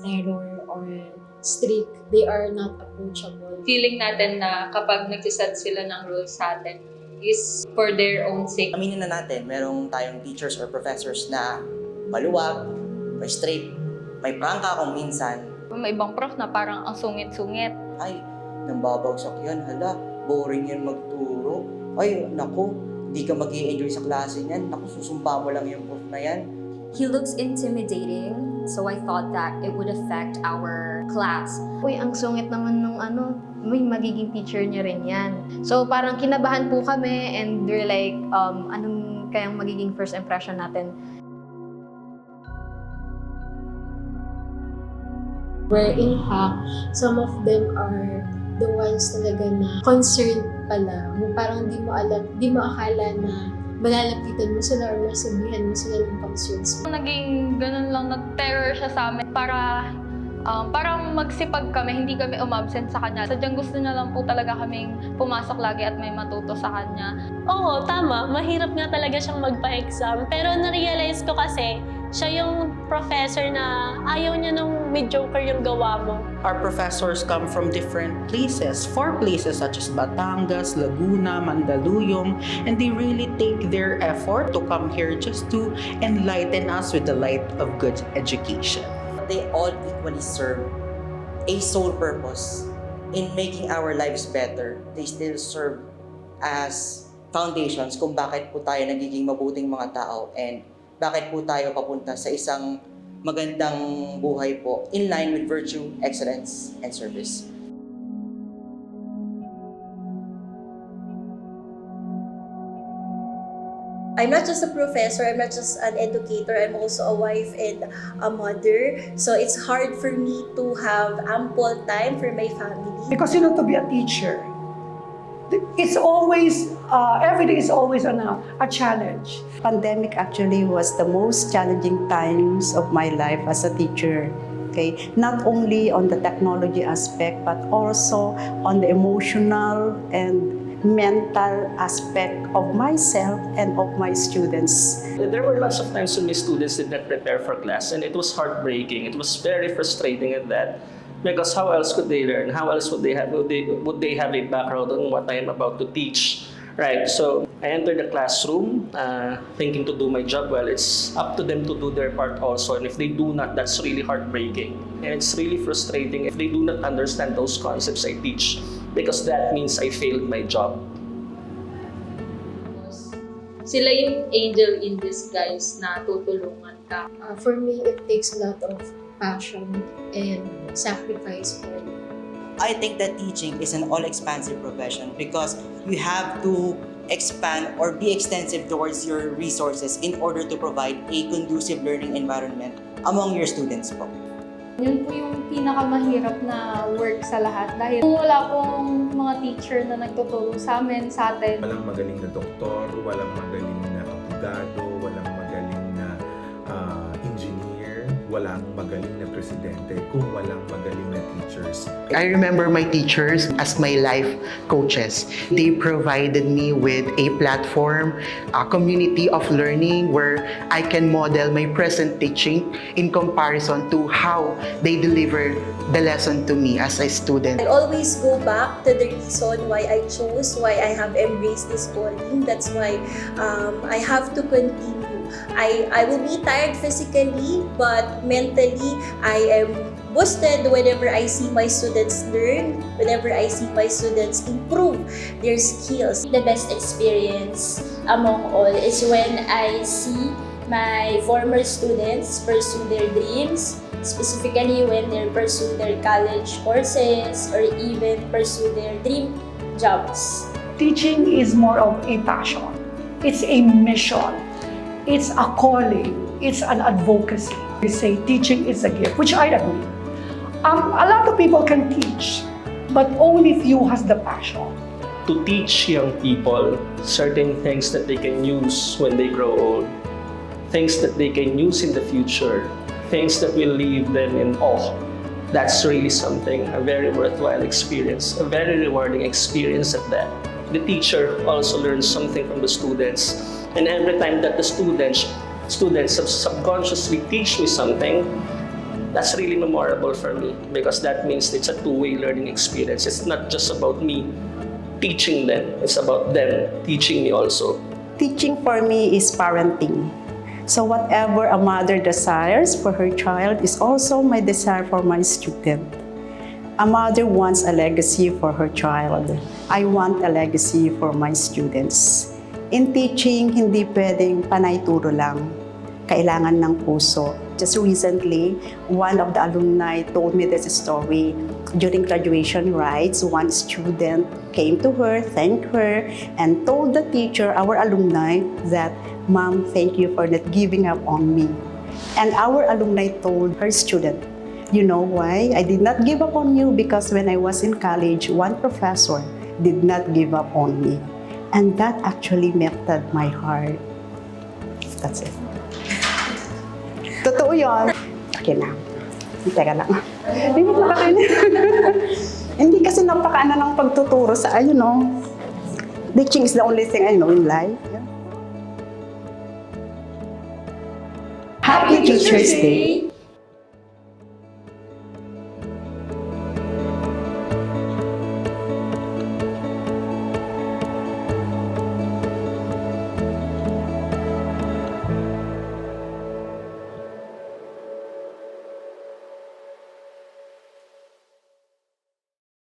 terror or strict. They are not approachable. Feeling natin na kapag nagsiset sila ng rules sa atin is for their own sake. Aminin na natin, merong tayong teachers or professors na maluwag, may strict, may prangka kung minsan. May ibang prof na parang ang sungit-sungit. Ay, nambabagsak yan, hala, boring yan magturo. Ay, naku, hindi ka mag-i-enjoy sa klase niyan. Naku, susumpa mo lang yung prof na yan. He looks intimidating, so I thought that it would affect our class. Uy, ang sungit naman nung may magiging teacher niya rin yan. So parang kinabahan po kami and we're like, anong kayang magiging first impression natin? Where in fact, some of them are the ones talaga na concerned pala. Parang di mo akala na malalapitan mo sila or masabihan mo sila ng concerns. Naging ganun lang, nag-terror siya sa amin para parang magsipag kami, hindi kami umabsent sa kanya. Sadyang gusto niya lang po talaga kaming pumasok lagi at may matuto sa kanya. Oo, tama. Mahirap nga talaga siyang magpa-exam. Pero na-realize ko kasi, siya yung professor na ayaw niya nung mediocre yung gawa mo. Our professors come from different places, far places such as Batangas, Laguna, Mandaluyong, and they really take their effort to come here just to enlighten us with the light of good education. They all equally serve a sole purpose in making our lives better. They still serve as foundations kung bakit po tayo nagiging mabuting mga tao and bakit po tayo papunta sa isang magandang buhay po in line with virtue, excellence, and service. I'm not just a professor, I'm not just an educator, I'm also a wife and a mother. So it's hard for me to have ample time for my family. Because to be a teacher, it's always, every day is always a challenge. Pandemic actually was the most challenging times of my life as a teacher. Okay, not only on the technology aspect, but also on the emotional and mental aspect of myself and of my students. There were lots of times when my students did not prepare for class, and it was heartbreaking. It was very frustrating at that, because how else could they learn? How else would they have a background on what I am about to teach? Right. So I entered the classroom thinking to do my job well. It's up to them to do their part also, and if they do not, that's really heartbreaking. And it's really frustrating if they do not understand those concepts I teach, because that means I failed my job. Sila yung angel in disguise na tutulungan ka. For me, it takes a lot of passion and sacrifice for it. I think that teaching is an all-expansive profession because you have to expand or be extensive towards your resources in order to provide a conducive learning environment among your students po. Yun po yung pinakamahirap na work sa lahat dahil wala pong mga teacher na nagtuturo sa amin, sa atin. Walang magaling na doktor, walang magaling na abogado, walang magaling na engineer, walang magaling na presidente kung walang magaling na teachers. I remember my teachers as my life coaches. They provided me with a platform, a community of learning where I can model my present teaching in comparison to how they deliver the lesson to me as a student. I always go back to the reason why I chose, why I have embraced this calling. That's why I have to continue. I will be tired physically, but mentally, I am boosted whenever I see my students learn, whenever I see my students improve their skills. The best experience among all is when I see my former students pursue their dreams, specifically when they pursue their college courses or even pursue their dream jobs. Teaching is more of a passion. It's a mission. It's a calling. It's an advocacy. We say teaching is a gift, which I agree. A lot of people can teach, but only few has the passion. To teach young people certain things that they can use when they grow old, things that they can use in the future, things that will leave them in awe. That's really something, a very worthwhile experience, a very rewarding experience at that. The teacher also learns something from the students, and every time that the students subconsciously teach me something, That's really memorable for me because that means it's a two-way learning experience. It's not just about me teaching them, it's about them teaching me also. Teaching for me is parenting. So whatever a mother desires for her child is also my desire for my student. A mother wants a legacy for her child. I want a legacy for my students. In teaching, hindi pwedeng panay-turo lang. Kailangan ng puso. Just recently, one of the alumni told me this story. During graduation rites, one student came to her, thanked her, and told the teacher, our alumni, that, "Ma'am, thank you for not giving up on me." And our alumni told her student, "You know why I did not give up on you? Because when I was in college, one professor did not give up on me." And that actually melted my heart. That's it. Totoo yun. Okay na. Teka lang. Hindi kasi napakaano ng pagtuturo sa, teaching is the only thing I know in life. Happy Teacher's Day!